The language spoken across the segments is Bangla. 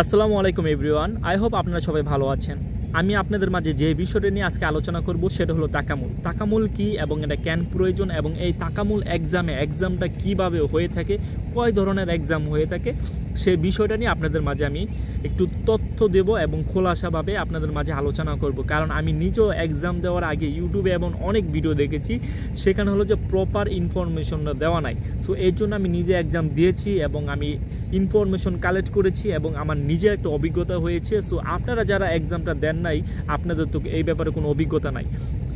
আসসালামু আলাইকুম এভরিওয়ান। আই হোপ আপনারা সবাই ভালো আছেন। আমি আপনাদের মাঝে যে বিষয়টা নিয়ে আজকে আলোচনা করব সেটা হলো তাকামুল। তাকামুল কি এবং এটা কেন প্রয়োজন এবং এই তাকামুল এক্সামটা কিভাবে হয়ে থাকে, কয় ধরনের এক্সাম হয়ে থাকে, সেই বিষয়টা নিয়ে আপনাদের মাঝে আমি একটু তথ্য দেব এবং খোলাসাভাবে আপনাদের মাঝে আলোচনা করব। কারণ আমি নিজেও এক্সাম দেওয়ার আগে ইউটিউবে এবং অনেক ভিডিও দেখেছি, সেখানে হলো যে প্রপার ইনফরমেশনটা দেওয়া নাই। সো এর জন্য আমি নিজে এক্সাম দিয়েছি এবং আমি ইনফরমেশন কালেক্ট করেছি এবং আমার নিজের একটা অভিজ্ঞতা হয়েছে। সো আপনারা যারা এক্সামটা দেন নাই, আপনাদের তো এই ব্যাপারে কোনো অভিজ্ঞতা নাই।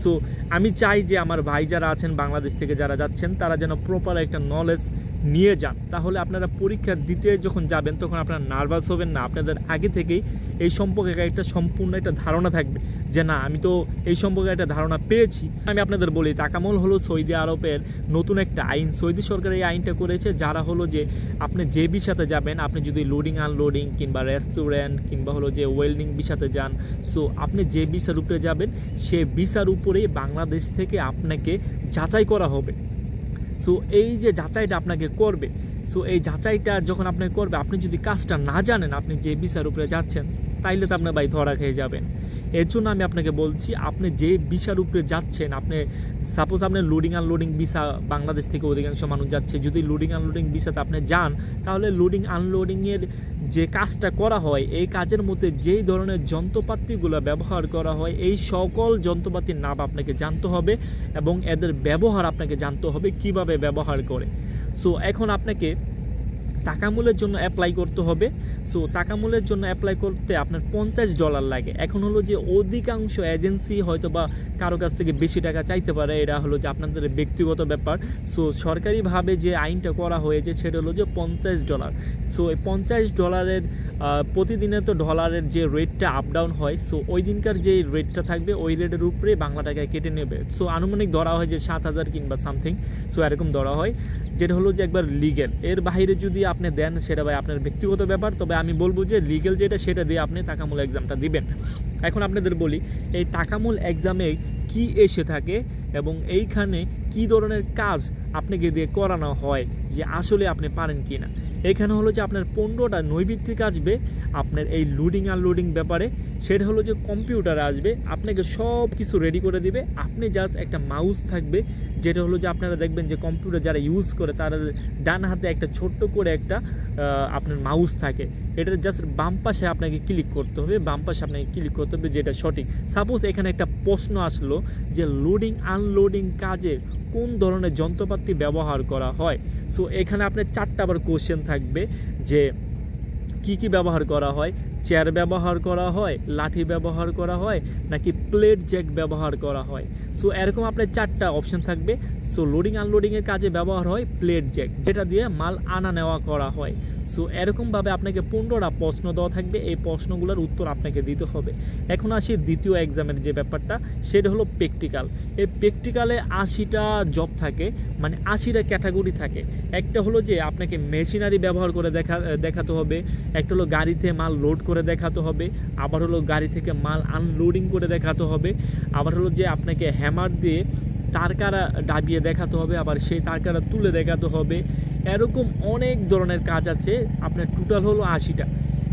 সো আমি চাই যে আমার ভাই যারা আছেন বাংলাদেশ থেকে যারা যাচ্ছেন, তারা যেন প্রপার একটা নলেজ নিয়ে যান। তাহলে আপনারা পরীক্ষা দিতে যখন যাবেন তখন আপনারা নার্ভাস হবেন না। আপনাদের আগে থেকেই এই সম্পর্কে একটা সম্পূর্ণ একটা ধারণা থাকবে যে না, আমি তো এই সম্পর্কে একটা ধারণা পেয়েছি। আমি আপনাদের বলি, তাকামুল হলো সৌদি আরবের নতুন একটা আইন। সৌদি সরকার এই আইনটা করেছে, যারা হলো যে আপনি যে ভিসাতে যাবেন, আপনি যদি লোডিং আনলোডিং কিংবা রেস্টুরেন্ট কিংবা হলো যে ওয়েল্ডিং ভিসাতে যান, সো আপনি যে ভিসার উপরে যাবেন সে ভিসার উপরেই বাংলাদেশ থেকে আপনাকে যাচাই করা হবে। সো এই যে যাচাইটা আপনাকে করবে, সো এই যাচাইটা যখন আপনাকে করবে, আপনি যদি কাজটা না জানেন, আপনি যে ভিসার উপরে যাচ্ছেন, তাইলে তো আপনার ভাই ধরা খেয়ে যাবেন। এর জন্য আমি আপনাকে বলছি, আপনি যে ভিসার উপরে যাচ্ছেন, আপনি সাপোজ আপনি লোডিং আনলোডিং ভিসা, বাংলাদেশ থেকে অধিকাংশ মানুষ যাচ্ছে, যদি লোডিং আনলোডিং ভিসাতে আপনি যান, তাহলে লোডিং আনলোডিংয়ের যে কাজটা করা হয়, এই কাজের মধ্যে যেই ধরনের যন্ত্রপাতিগুলো ব্যবহার করা হয়, এই সকল যন্ত্রপাতির নাম আপনাকে জানতে হবে এবং এদের ব্যবহার আপনাকে জানতে হবে কিভাবে ব্যবহার করে। সো এখন আপনাকে তাকামুলের জন্য অ্যাপ্লাই করতে হবে। সো তাকামুলের জন্য অ্যাপ্লাই করতে আপনার $50 লাগে। এখন হলো যে অধিকাংশ এজেন্সি হয়তো বা কারো কাছ থেকে বেশি টাকা চাইতে পারে, এটা হলো যে আপনাদের ব্যক্তিগত ব্যাপার। সো সরকারিভাবে যে আইনটা করা হয়েছে সেটা হলো যে $50। সো এই $50 প্রতিদিনে তো ডলারের যে রেটটা আপ ডাউন হয়, সো ওই দিনকার যে রেটটা থাকবে ওই রেটের উপরে বাংলা টাকায় কেটে নেবে। সো আনুমানিক ধরা হয় যে 7,000 কিংবা সামথিং, সো এরকম ধরা হয়, যেটা হলো যে একবার লিগেল। এর বাইরে যদি আপনি দেন সেটা ভাই আপনার ব্যক্তিগত ব্যাপার, তবে আমি বলবো যে লিগেল যেটা সেটা দিয়ে আপনি তাকামুল এক্সামটা দিবেন। এখন আপনাদের বলি, এই তাকামুল এক্সামে কি এসে থাকে এবং এইখানে কি ধরনের কাজ আপনাকে দিয়ে করানো হয়, যে আসলে আপনি পারেন কি না। এখানে হলো যে আপনার 15টা নৈবিত্তিক আসবে আপনার এই লোডিং আনলোডিং ব্যাপারে। সেটা হলো যে কম্পিউটারে আসবে, আপনাকে সব কিছু রেডি করে দিবে। আপনি জাস্ট একটা মাউস থাকবে, যেটা হলো যে আপনারা দেখবেন যে কম্পিউটার যারা ইউজ করে তারা ডান হাতে একটা ছোট্ট করে একটা আপনার মাউস থাকে, এটার জাস্ট বাম পাশে আপনাকে ক্লিক করতে হবে, বাম পাশে আপনাকে ক্লিক করতে হবে যেটা সঠিক। সাপোজ এখানে একটা প্রশ্ন আসলো যে লোডিং আনলোডিং কাজে কোন ধরনের যন্ত্রপাতি ব্যবহার করা হয়। সো এখানে আপনার 4টা আবার কোশ্চেন থাকবে যে কি কি ব্যবহার করা হয়, চেয়ার ব্যবহার করা হয়, লাঠি ব্যবহার করা হয়, নাকি প্লেট জ্যাক ব্যবহার করা হয়। সো এরকম আপনার 4টা অপশন থাকবে। সো লোডিং আনলোডিংয়ের কাজে ব্যবহার হয় প্লেট জ্যাক, যেটা দিয়ে মাল আনা নেওয়া করা হয়। সো এরকমভাবে আপনাকে 15টা প্রশ্ন দেওয়া থাকবে, এই প্রশ্নগুলোর উত্তর আপনাকে দিতে হবে। এখন আসি দ্বিতীয় এক্সামের যে ব্যাপারটা, সেটা হলো প্র্যাকটিক্যাল। এই প্র্যাকটিক্যালে 80টা জব থাকে, মানে 80টা ক্যাটাগরি থাকে। একটা হলো যে আপনাকে মেশিনারি ব্যবহার করে দেখাতে হবে, একটা হলো গাড়িতে মাল লোড করে দেখাতে হবে, আবার হলো গাড়ি থেকে মাল আনলোডিং করে দেখাতে হবে, আবার হলো যে আপনাকে হ্যামার দিয়ে তারকারা ডাবিয়ে দেখাতে হবে, আবার সেই তারকারা তুলে দেখাতে হবে। এরকম অনেক ধরনের কাজ আছে, আপনার টোটাল হলো 80টা।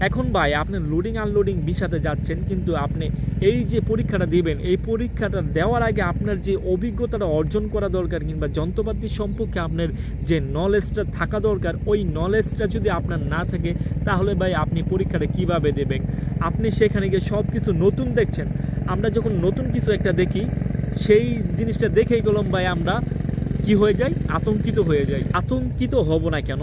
এখন ভাই আপনি লোডিং আনলোডিং ভিসাতে যাচ্ছেন, কিন্তু আপনি এই যে পরীক্ষাটা দিবেন, এই পরীক্ষাটা দেওয়ার আগে আপনার যে অভিজ্ঞতাটা অর্জন করা দরকার কিংবা যন্ত্রপাতি সম্পর্কে আপনার যে নলেজটা থাকা দরকার, ওই নলেজটা যদি আপনার না থাকে, তাহলে ভাই আপনি পরীক্ষাটা কিভাবে দেবেন। আপনি সেখানে গিয়ে সব কিছু নতুন দেখছেন। আমরা যখন নতুন কিছু একটা দেখি, সেই জিনিসটা দেখেই গেলাম ভাই আমরা কি হয়ে যায়, আতঙ্কিত হয়ে যায়। আতঙ্কিত হব না কেন,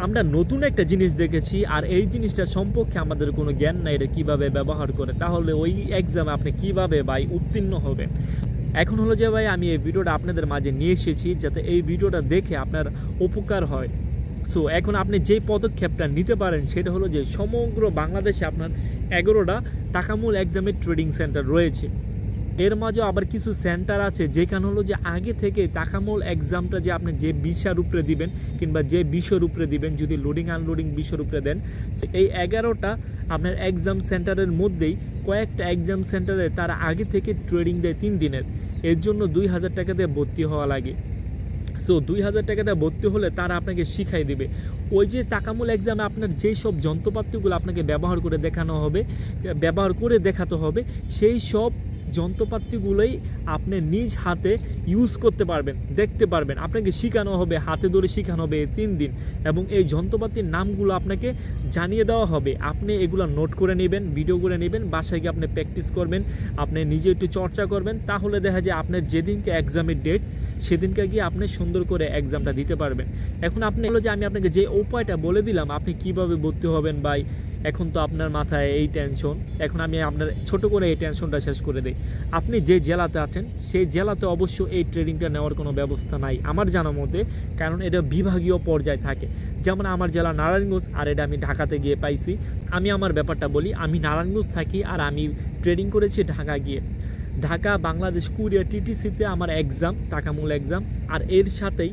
আমরা নতুন একটা জিনিস দেখেছি আর এই জিনিসটা সম্পর্কে আমাদের কোনো জ্ঞান নাই, এটা কীভাবে ব্যবহার করে, তাহলে ওই এক্সামে আপনি কিভাবে ভাই উত্তীর্ণ হবেন। এখন হলো যে ভাই আমি এই ভিডিওটা আপনাদের মাঝে নিয়ে এসেছি যাতে এই ভিডিওটা দেখে আপনার উপকার হয়। সো এখন আপনি যেই পদক্ষেপটা নিতে পারেন সেটা হলো যে সমগ্র বাংলাদেশে আপনার 11টা তাকামুল এক্সামের ট্রেডিং সেন্টার রয়েছে। এর মাঝে আবার কিছু সেন্টার আছে যেখানে হলো যে আগে থেকে তাকামুল এক্সামটা যে আপনি যে বিষয়ের উপরে দিবেন কিংবা যে বিষয়ের উপরে দিবেন, যদি লোডিং আনলোডিং বিষয়ের উপরে দেন, এই 11টা আপনার এক্সাম সেন্টারের মধ্যেই কয়েকটা এক্সাম সেন্টারে তারা আগে থেকে ট্রেডিং দেয় 3 দিনের। এর জন্য 2,000 টাকা দিয়ে ভর্তি হওয়া লাগে। সো সো 2000 টাকাটা ভর্তি হলে তারা আপনাকে শিখাই দিবে। ওই যে তাকামুল এক্সামে আপনার যেই সব যন্ত্রপাতিগুলো আপনাকে ব্যবহার করে দেখাতে হবে সেই সব যন্ত্রপাতিগুলোই আপনি নিজ হাতে ইউজ করতে পারবেন, দেখতে পারবেন। আপনাকে শেখানো হবে, হাতে ধরে শেখানো হবে 3 দিন, এবং এই যন্ত্রপাতির নামগুলো আপনাকে জানিয়ে দেওয়া হবে। আপনি এগুলো নোট করে নেবেন, ভিডিও করে নেবেন, বাসায় গিয়ে আপনি প্র্যাকটিস করবেন, আপনি নিজে একটু চর্চা করবেন। তাহলে দেখা যায় আপনার যেদিনকে এক্সামের ডেট সেদিনকে গিয়ে আপনি সুন্দর করে এক্সামটা দিতে পারবেন। এখন আপনি হলো যে আমি আপনাকে যে উপায়টা বলে দিলাম আপনি কিভাবে ভর্তি হবেন ভাই, এখন তো আপনার মাথায় এই টেনশন, এখন আমি আপনার ছোট করে এই টেনশনটা শেষ করে দিই। আপনি যে জেলাতে আছেন সেই জেলাতে অবশ্য এই ট্রেনিংটা নেওয়ার কোনো ব্যবস্থা নাই আমার জানার মধ্যে, কারণ এটা বিভাগীয় পর্যায়ে থাকে। যেমন আমার জেলা নারায়ণগঞ্জ, আর এটা আমি ঢাকাতে গিয়ে পাইছি। আমি আমার ব্যাপারটা বলি, আমি নারায়ণগঞ্জ থাকি আর আমি ট্রেনিং করেছি ঢাকা গিয়ে। ঢাকা বাংলাদেশ কুরিয়ার টিটিসিতে আমার এক্সাম, তাকামুল এক্সাম, আর এর সাথেই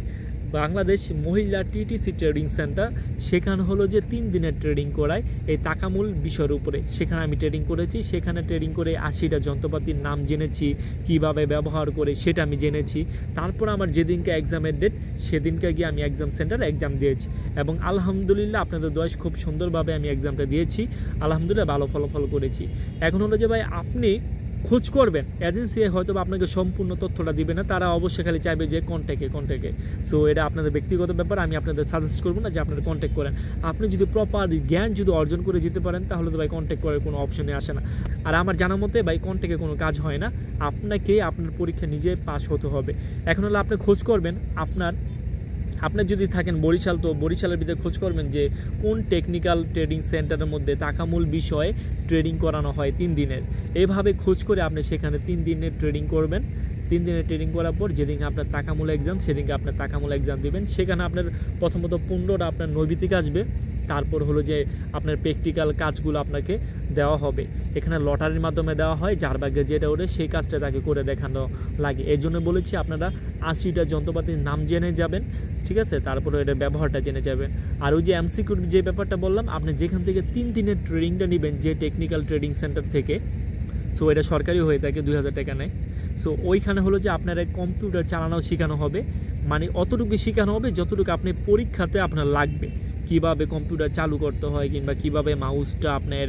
বাংলাদেশ মহিলা টিটিসি ট্রেডিং সেন্টার, সেখানে হলো যে 3 দিনের ট্রেডিং করায় এই তাকামুল বিষয়ের উপরে। সেখানে আমি ট্রেডিং করেছি, সেখানে ট্রেডিং করে 80টা যন্ত্রপাতির নাম জেনেছি, কিভাবে ব্যবহার করে সেটা আমি জেনেছি। তারপর আমার যেদিনকে এক্সামের ডেট সেদিনকে গিয়ে আমি এক্সাম সেন্টারে এক্সাম দিয়েছি, এবং আলহামদুলিল্লাহ আপনাদের দোয়ায় খুব সুন্দরভাবে আমি এক্সামটা দিয়েছি, আলহামদুলিল্লাহ ভালো ফলাফল করেছি। এখন হলো যে ভাই আপনি খোঁজ করবেন, এজেন্সি হয়তো আপনাকে সম্পূর্ণ তথ্যটা দিবে না, তারা অবশ্যই খালি চাইবে যে কন্ট্যাক্টে। সো এটা আপনাদের ব্যক্তিগত ব্যাপার, আমি আপনাদের সাজেস্ট করবো না যে আপনারা কন্ট্যাক্ট করেন। আপনি যদি প্রপার জ্ঞান যদি অর্জন করে যেতে পারেন তাহলে তো ভাই কন্ট্যাক্ট করার কোনো অপশনে আসে না। আর আমার জানা মতে ভাই কন্ট্যাক্টে কোনো কাজ হয় না, আপনাকে আপনার পরীক্ষা নিজে পাস হতে হবে। এখন হলো আপনি খোঁজ করবেন, আপনার যদি থাকেন বরিশাল, তো বরিশালের ভিতরে খোঁজ করবেন যে কোন টেকনিক্যাল ট্রেডিং সেন্টারের মধ্যে তাকামুল বিষয়ে ট্রেডিং করানো হয় 3 দিনের। এইভাবে খোঁজ করে আপনি সেখানে 3 দিনের ট্রেডিং করবেন। 3 দিনের ট্রেনিং করার পর যেদিন আপনার তাকামুল এক্সাম সেদিনকে আপনার তাকামুল এক্সাম দিবেন। সেখানে আপনার প্রথমত 15টা আপনার নৈবিত্তিক আসবে, তারপর হলো যে আপনার প্র্যাকটিক্যাল কাজগুলো আপনাকে দেওয়া হবে। এখানে লটারির মাধ্যমে দেওয়া হয়, যার ভাগ্যে যেটা ওঠে সেই কাজটা তাকে করে দেখানো লাগে। এর জন্য বলেছি আপনারা 80টা যন্ত্রপাতির নাম জেনে যাবেন, ঠিক আছে, তারপরে এটার ব্যবহারটা জেনে যাবেন। আর ওই যে এমসিকিউর যে ব্যাপারটা বললাম, আপনি যেখান থেকে 3 দিনের ট্রেনিংটা নেবেন যে টেকনিক্যাল ট্রেডিং সেন্টার থেকে, সো এটা সরকারি হয়ে থাকে, 2000 টাকা নেয়। সো ওইখানে হলো যে আপনার কম্পিউটার চালানো শেখানো হবে, মানে অতটুকু শেখানো হবে যতটুকু আপনি পরীক্ষাতে আপনার লাগবে। কিভাবে কম্পিউটার চালু করতে হয়, কিংবা কিভাবে মাউসটা আপনার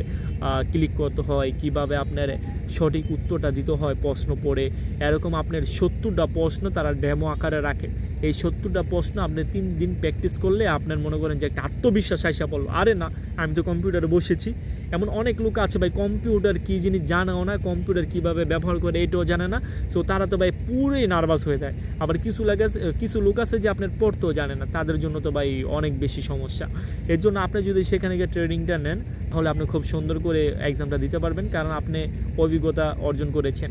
ক্লিক করতে হয়, কিভাবে আপনার সঠিক উত্তরটা দিতে হয় প্রশ্ন পড়ে। এরকম আপনার 70টা প্রশ্ন তারা ডেমো আকারে রাখে। এই 70টা প্রশ্ন আপনি 3 দিন প্র্যাকটিস করলে আপনার মনে করেন যে একটা আত্মবিশ্বাস আইসা পড়লো, আরে না আমি তো কম্পিউটারে বসেছি। এমন অনেক লোক আছে ভাই কম্পিউটার কী জিনিস জানেও না, কম্পিউটার কীভাবে ব্যবহার করে এটাও জানে না। সো তারা তো ভাই পুরোই নার্ভাস হয়ে যায়। আবার কিছু লোক আছে যে আপনার পড়তেও জানে না, তাদের জন্য তো ভাই অনেক বেশি সমস্যা। এর জন্য আপনি যদি সেখানে গিয়ে ট্রেনিংটা নেন তাহলে আপনি খুব সুন্দর করে এক্সামটা দিতে পারবেন, কারণ আপনি অভিজ্ঞতা অর্জন করেছেন।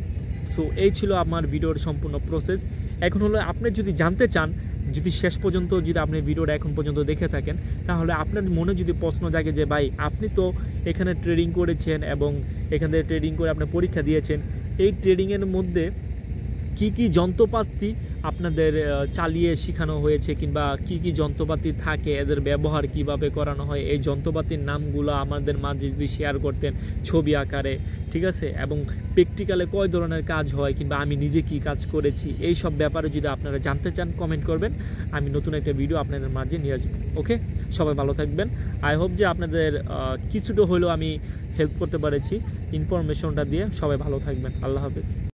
সো এই ছিল আমার ভিডিওর সম্পূর্ণ প্রসেস। এখন হলো আপনি যদি জানতে চান, যদি শেষ পর্যন্ত যদি আপনি ভিডিওটা এখন পর্যন্ত দেখে থাকেন, তাহলে আপনার মনে যদি প্রশ্ন জাগে যে ভাই আপনি তো এখানে ট্রেডিং করেছেন এবং এখান থেকে ট্রেডিং করে আপনি পরীক্ষা দিয়েছেন, এই ট্রেডিংয়ের মধ্যে কি কি যন্ত্রপাতি আপনাদের চালিয়ে শেখানো হয়েছে, কিংবা কি কি যন্ত্রপাতি থাকে, এদের ব্যবহার কিভাবে করানো হয়, এই যন্ত্রপাতির নামগুলো আমাদের মাঝে যদি শেয়ার করতেন ছবি আকারে, ঠিক আছে, এবং প্র্যাকটিক্যালে কয় ধরনের কাজ হয়, কিংবা আমি নিজে কি কাজ করেছি, এই সব ব্যাপারে যদি আপনারা জানতে চান কমেন্ট করবেন, আমি নতুন একটা ভিডিও আপনাদের মাঝে নিয়ে আসবো। ওকে, সবাই ভালো থাকবেন। আই হোপ যে আপনাদের কিছুটা হলেও আমি হেল্প করতে পেরেছি ইনফরমেশনটা দিয়ে। সবাই ভালো থাকবেন, আল্লাহ হাফেজ।